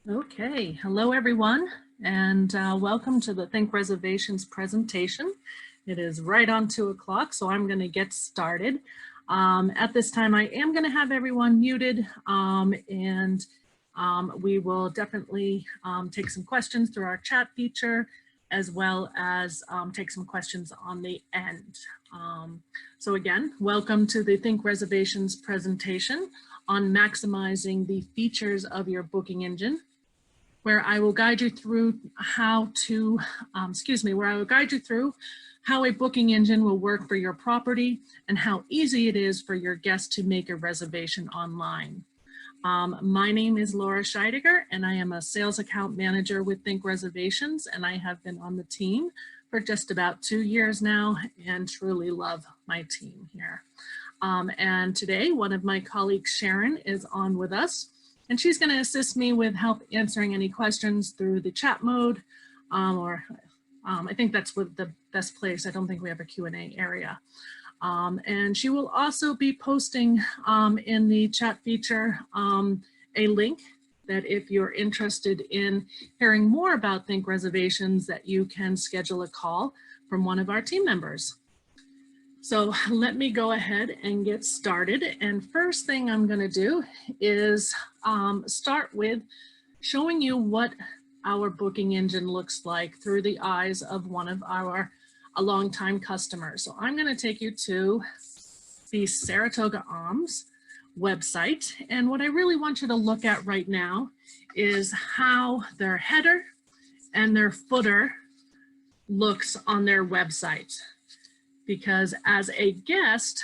Okay, hello everyone, and welcome to the Think Reservations presentation. It is right on 2 o'clock, so I'm going to get started. At this time, I am going to have everyone muted, and we will definitely take some questions through our chat feature, as well as take some questions on the end. So again, welcome to the Think Reservations presentation on maximizing the features of your booking engine, where I will guide you through how to, how a booking engine will work for your property and how easy it is for your guests to make a reservation online. My name is Laura Scheidegger, and I am a sales account manager with Think Reservations, and I have been on the team for just about 2 years now and truly love my team here. And today, one of my colleagues, Sharon, is on with us. And she's going to assist me with help answering any questions through the chat mode, I think that's what the best place. I don't think we have a Q&A area. And she will also be posting in the chat feature a link that if you're interested in hearing more about Think Reservations, that you can schedule a call from one of our team members. So let me go ahead and get started. And first thing I'm going to do is start with showing you what our booking engine looks like through the eyes of one of our longtime customers. So I'm going to take you to the Saratoga Arms website. And what I really want you to look at right now is how their header and their footer looks on their website. Because as a guest,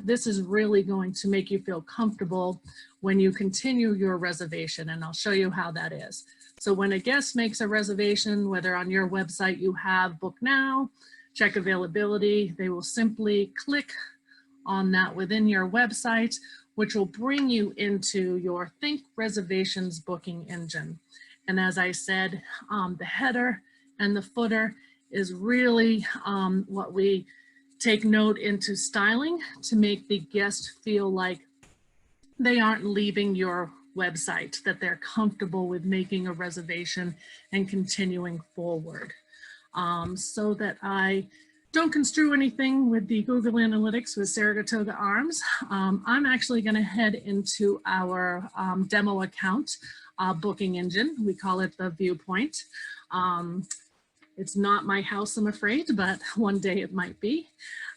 this is really going to make you feel comfortable when you continue your reservation, and I'll show you how that is. So when a guest makes a reservation, whether on your website you have book now, check availability, they will simply click on that within your website, which will bring you into your Think Reservations booking engine. And as I said, the header and the footer is really what we take note into styling to make the guest feel like they aren't leaving your website, that they're comfortable with making a reservation and continuing forward. So that I don't construe anything with the Google Analytics with Saratoga Arms, I'm actually going to head into our demo account booking engine. We call it the Viewpoint. It's not my house, I'm afraid, but one day it might be.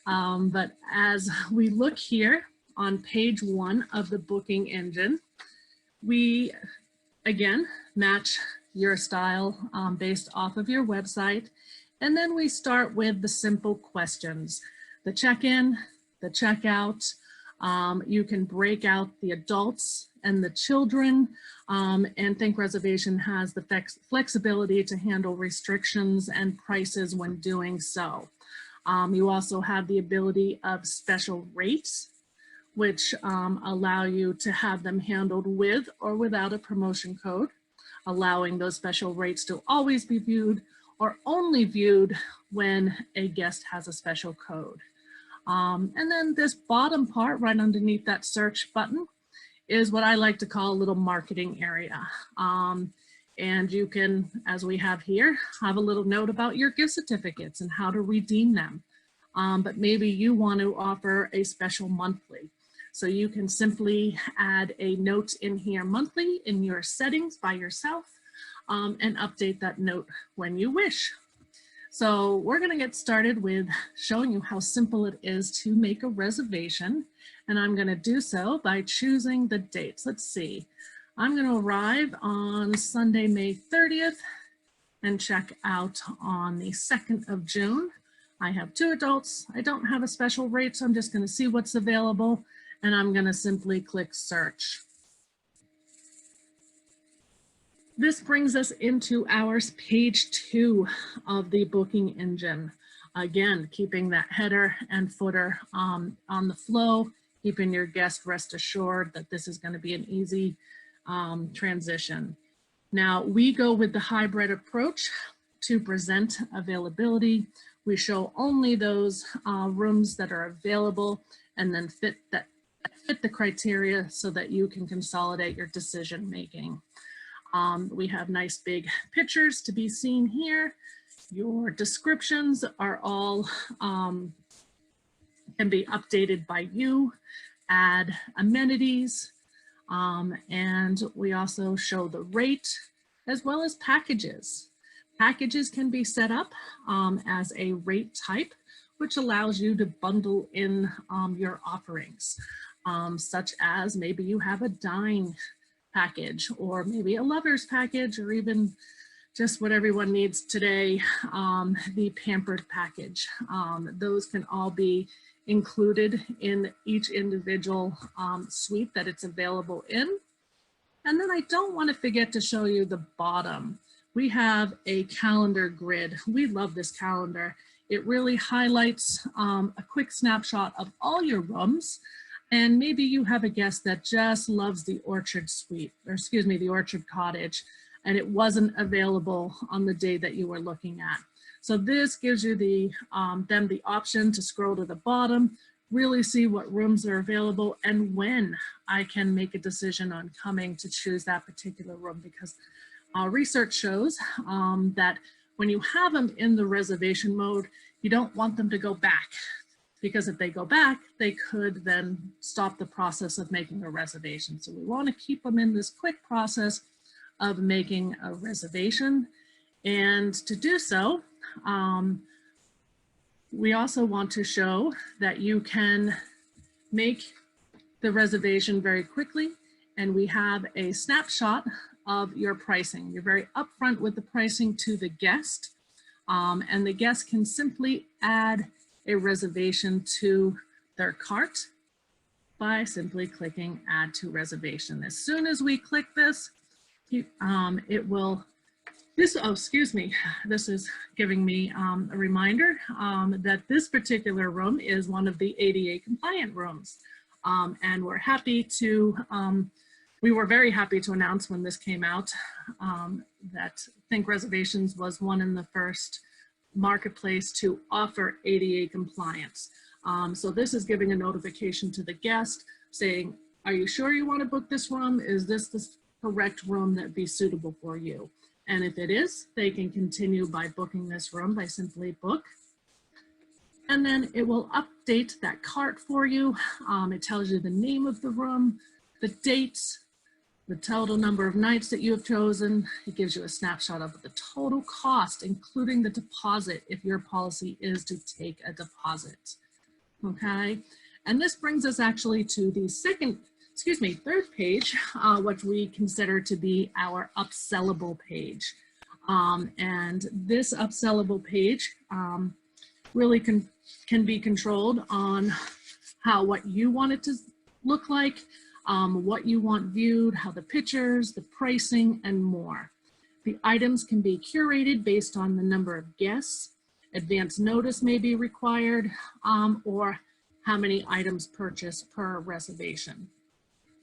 But as we look here on page 1 of the booking engine, we, again, match your style based off of your website. And then we start with the simple questions, the check-in, the checkout. You can break out the adults and the children, and Think Reservation has the flexibility to handle restrictions and prices when doing so. You also have the ability of special rates, which allow you to have them handled with or without a promotion code, allowing those special rates to always be viewed or only viewed when a guest has a special code. And then this bottom part right underneath that search button is what I like to call a little marketing area. And you can, as we have here, have a little note about your gift certificates and how to redeem them. But maybe you want to offer a special monthly. So you can simply add a note in here monthly in your settings by yourself and update that note when you wish. So we're going to get started with showing you how simple it is to make a reservation. And I'm going to do so by choosing the dates. Let's see. I'm going to arrive on Sunday, May 30th and check out on the 2nd of June. I have 2 adults. I don't have a special rate, so I'm just going to see what's available. And I'm going to simply click search. This brings us into our page 2 of the booking engine. Again, keeping that header and footer on the flow, keeping your guest rest assured that this is going to be an easy transition. Now, we go with the hybrid approach to present availability. We show only those rooms that are available and then fit the criteria so that you can consolidate your decision making. We have nice big pictures to be seen here. Your descriptions are all can be updated by you, add amenities, and we also show the rate as well as packages. Packages can be set up as a rate type, which allows you to bundle in your offerings, such as maybe you have a dine package, or maybe a lover's package, or even just what everyone needs today, the pampered package. Those can all be included in each individual suite that it's available in. And then I don't want to forget to show you the bottom. We have a calendar grid. We love this calendar. It really highlights a quick snapshot of all your rooms. And maybe you have a guest that just loves the Orchard Suite, or excuse me, the Orchard Cottage, and it wasn't available on the day that you were looking at. So this gives you them the option to scroll to the bottom, really see what rooms are available and when I can make a decision on coming to choose that particular room, because research shows that when you have them in the reservation mode, you don't want them to go back, because if they go back, they could then stop the process of making a reservation. So we want to keep them in this quick process of making a reservation. And to do so, we also want to show that you can make the reservation very quickly, and we have a snapshot of your pricing. You're very upfront with the pricing to the guest, and the guest can simply add a reservation to their cart by simply clicking add to reservation. As soon as we click this, it will, excuse me, this is giving me a reminder that this particular room is one of the ADA compliant rooms. And we're happy to, we were very happy to announce when this came out that ThinkReservations was one in the first marketplace to offer ADA compliance. So this is giving a notification to the guest saying, are you sure you want to book this room? Is this the correct room that be suitable for you? And if it is, they can continue by booking this room by simply book. And then it will update that cart for you. It tells you the name of the room, the dates, the total number of nights that you have chosen. It gives you a snapshot of the total cost, including the deposit, if your policy is to take a deposit, okay? And this brings us actually to the third page, which we consider to be our upsellable page. And this upsellable page really can be controlled on what you want it to look like, what you want viewed, how the pictures, the pricing, and more. The items can be curated based on the number of guests. Advance notice may be required, or how many items purchased per reservation.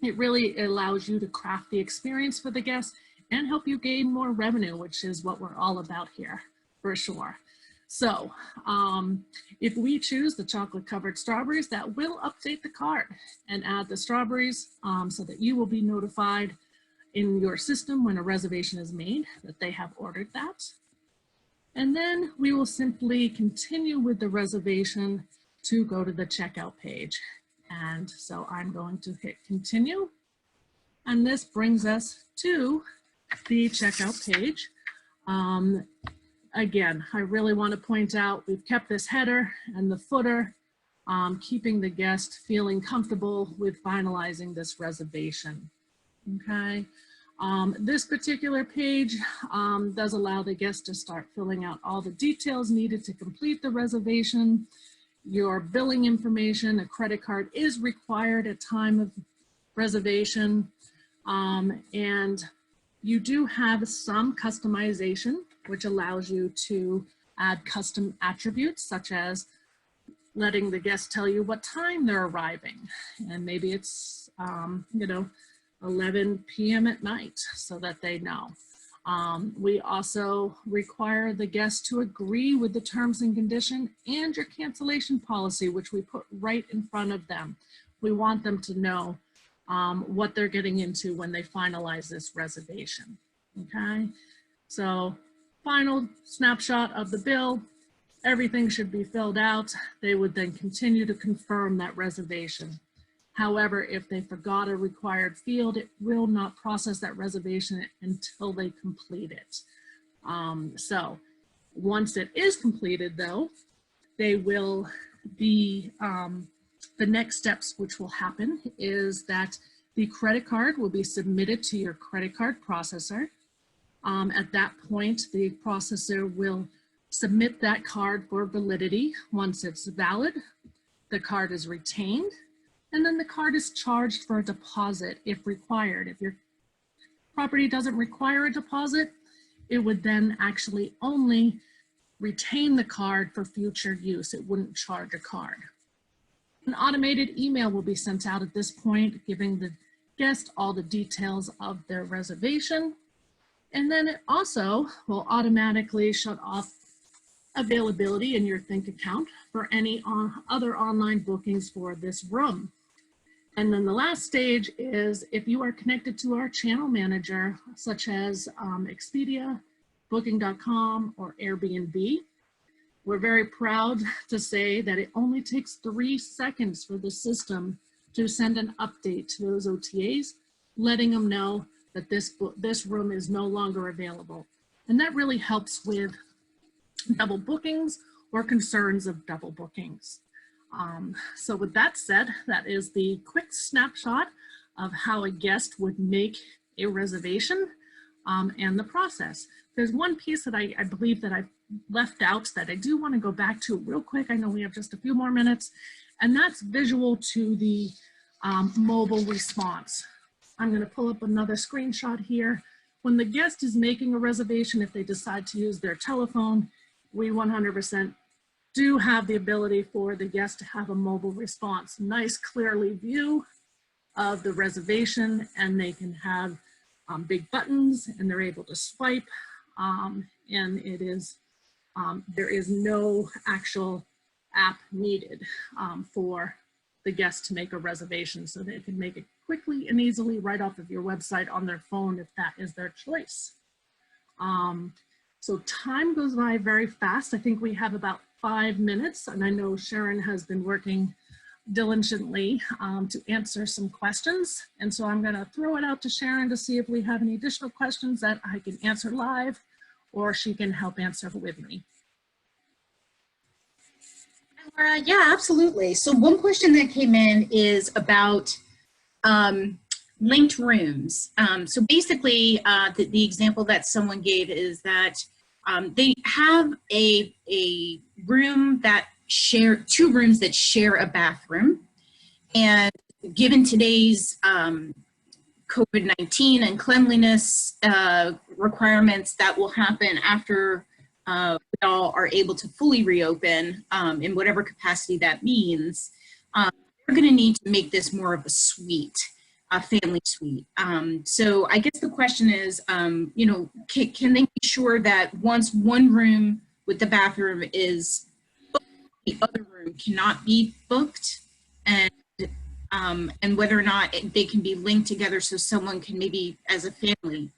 It really allows you to craft the experience for the guests and help you gain more revenue, which is what we're all about here, for sure. So if we choose the chocolate covered strawberries, that will update the cart and add the strawberries so that you will be notified in your system when a reservation is made that they have ordered that. And then we will simply continue with the reservation to go to the checkout page. And so I'm going to hit continue. And this brings us to the checkout page. Again, I really want to point out we've kept this header and the footer, keeping the guest feeling comfortable with finalizing this reservation, okay? This particular page does allow the guest to start filling out all the details needed to complete the reservation. Your billing information, a credit card is required at time of reservation, and you do have some customization, which allows you to add custom attributes, such as letting the guest tell you what time they're arriving. And maybe it's, 11 p.m. at night so that they know. We also require the guest to agree with the terms and condition and your cancellation policy, which we put right in front of them. We want them to know what they're getting into when they finalize this reservation. Okay, so final snapshot of the bill. Everything should be filled out. They would then continue to confirm that reservation. However, if they forgot a required field, it will not process that reservation until they complete it. So once it is completed though, they will be, the next steps which will happen is that the credit card will be submitted to your credit card processor. At that point, the processor will submit that card for validity. Once it's valid, the card is retained, and then the card is charged for a deposit if required. If your property doesn't require a deposit, it would then actually only retain the card for future use. It wouldn't charge a card. An automated email will be sent out at this point, giving the guest all the details of their reservation. And then it also will automatically shut off availability in your Think account for any other online bookings for this room. And then the last stage is if you are connected to our channel manager, such as Expedia, Booking.com, or Airbnb, we're very proud to say that it only takes 3 seconds for the system to send an update to those OTAs, letting them know that this room is no longer available. And that really helps with double bookings or concerns of double bookings. So with that said, that is the quick snapshot of how a guest would make a reservation and the process. There's one piece that I believe that I've left out that I do want to go back to real quick. I know we have just a few more minutes, and that's visual to the mobile response. I'm going to pull up another screenshot here. When the guest is making a reservation, if they decide to use their telephone, we 100% do have the ability for the guest to have a mobile response. Nice, clearly view of the reservation, and they can have big buttons, and they're able to swipe, and it is, there is no actual app needed for the guest to make a reservation, so they can make it quickly and easily right off of your website on their phone if that is their choice. So time goes by very fast. I think we have about 5 minutes, and I know Sharon has been working diligently to answer some questions. And so I'm going to throw it out to Sharon to see if we have any additional questions that I can answer live, or she can help answer with me. Laura, yeah, absolutely. So one question that came in is about linked rooms. So basically, the example that someone gave is that they have a room that share, 2 rooms that share a bathroom. And given today's COVID-19 and cleanliness requirements that will happen after we all are able to fully reopen in whatever capacity that means, we're going to need to make this more of a suite, a family suite. So I guess the question is, you know, can they be sure that once one room with the bathroom is booked, the other room cannot be booked, and whether or not they can be linked together so someone can maybe, as a family,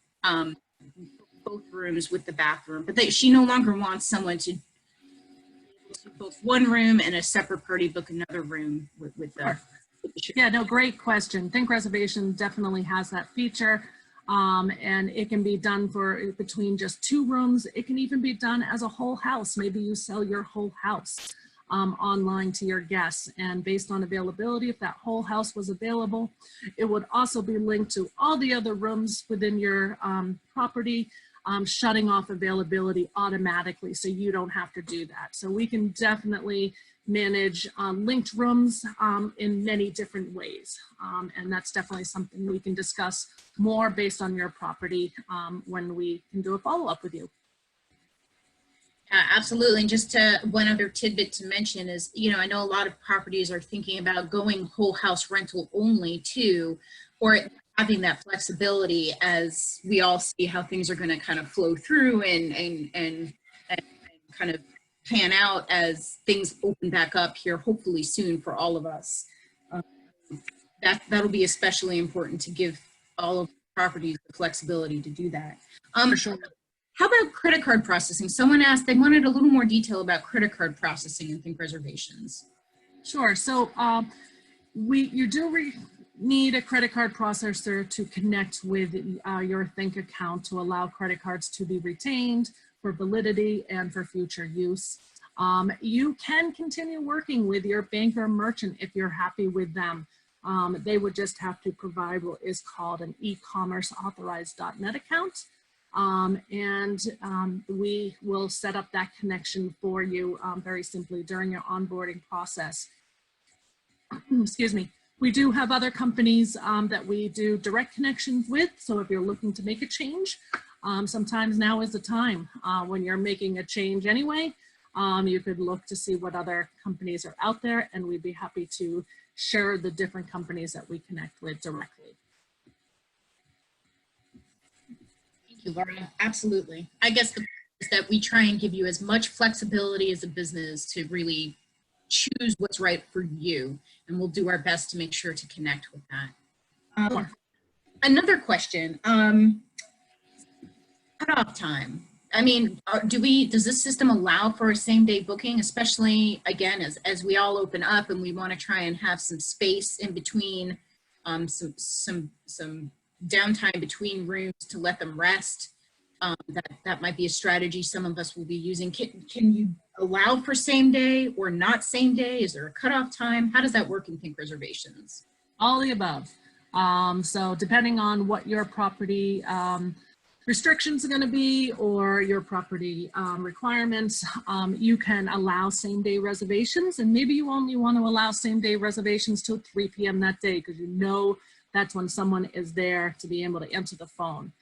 both rooms with the bathroom, but she no longer wants someone to book one room and a separate party book another room with the. Yeah, no, great question. ThinkReservations definitely has that feature, and it can be done for between just 2 rooms. It can even be done as a whole house. Maybe you sell your whole house online to your guests, and based on availability, if that whole house was available, it would also be linked to all the other rooms within your property, shutting off availability automatically, so you don't have to do that. So we can definitely manage linked rooms in many different ways. And that's definitely something we can discuss more based on your property when we can do a follow-up with you. Absolutely. And just one other tidbit to mention is, you know, I know a lot of properties are thinking about going whole house rental only too, or having that flexibility as we all see how things are going to kind of flow through and kind of pan out as things open back up here, hopefully soon for all of us. That'll be especially important to give all of properties the flexibility to do that. For sure. How about credit card processing? Someone asked, they wanted a little more detail about credit card processing in ThinkReservations. Sure. So you do need a credit card processor to connect with your Think account to allow credit cards to be retained for validity and for future use. You can continue working with your bank or merchant if you're happy with them. They would just have to provide what is called an e-commerce authorized.net account. We will set up that connection for you very simply during your onboarding process. Excuse me. We do have other companies that we do direct connections with. So if you're looking to make a change, sometimes now is the time when you're making a change anyway. You could look to see what other companies are out there, and we'd be happy to share the different companies that we connect with directly. Thank you, Laura. Absolutely. I guess the point is that we try and give you as much flexibility as a business to really choose what's right for you, and we'll do our best to make sure to connect with that. Another question, cutoff time. I mean, does this system allow for a same-day booking, especially, again, as we all open up and we want to try and have some space in between, some downtime between rooms to let them rest? That might be a strategy some of us will be using. Can you allow for same day or not same day? Is there a cutoff time? How does that work in ThinkReservations? All the above. So depending on what your property restrictions are going to be or your property requirements, you can allow same day reservations, and maybe you only want to allow same day reservations till 3 p.m. that day because you know that's when someone is there to be able to answer the phone.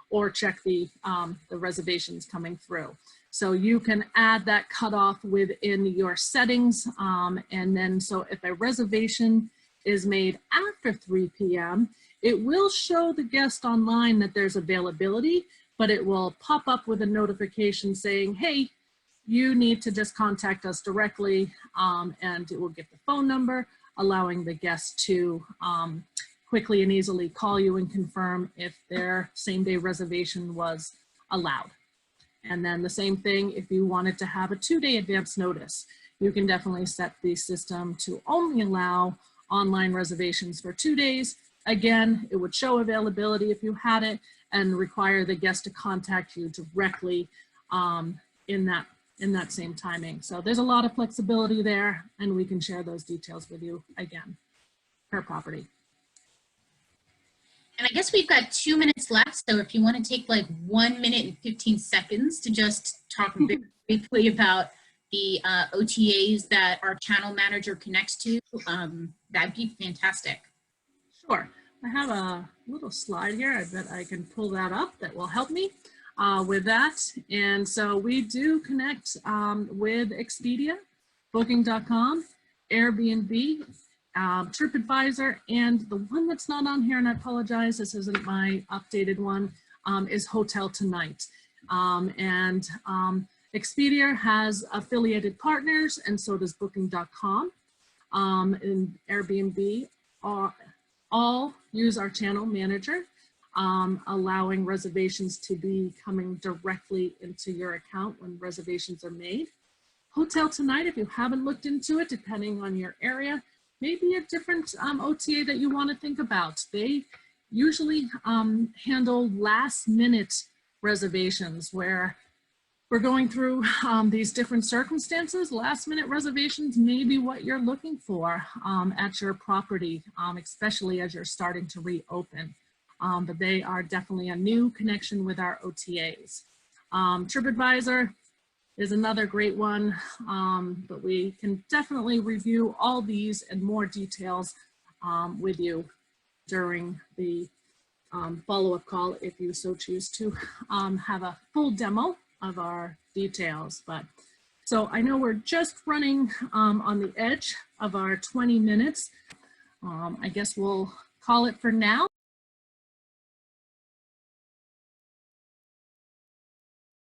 Or check the reservations coming through. So you can add that cutoff within your settings. And then, so if a reservation is made after 3 p.m., it will show the guest online that there's availability, but it will pop up with a notification saying, hey, you need to just contact us directly, and it will get the phone number, allowing the guest to quickly and easily call you and confirm if their same-day reservation was allowed. And then the same thing, if you wanted to have a 2-day advance notice, you can definitely set the system to only allow online reservations for 2 days. Again, it would show availability if you had it and require the guest to contact you directly in that same timing. So there's a lot of flexibility there, and we can share those details with you again per property. And I guess we've got 2 minutes left. So if you want to take like 1 minute and 15 seconds to just talk very briefly about the OTAs that our channel manager connects to, that'd be fantastic. Sure. I have a little slide here. I bet I can pull that up. That will help me with that. And so we do connect with Expedia, Booking.com, Airbnb, TripAdvisor, and the one that's not on here, and I apologize, this isn't my updated one, is Hotel Tonight. Expedia has affiliated partners, and so does Booking.com. And Airbnb all use our channel manager, allowing reservations to be coming directly into your account when reservations are made. Hotel Tonight, if you haven't looked into it, depending on your area, maybe a different OTA that you want to think about. They usually handle last minute reservations where we're going through these different circumstances. Last minute reservations may be what you're looking for at your property, especially as you're starting to reopen. But they are definitely a new connection with our OTAs. TripAdvisor is another great one, but we can definitely review all these and more details with you during the follow-up call if you so choose to have a full demo of our details. But so I know we're just running on the edge of our 20 minutes. I guess we'll call it for now.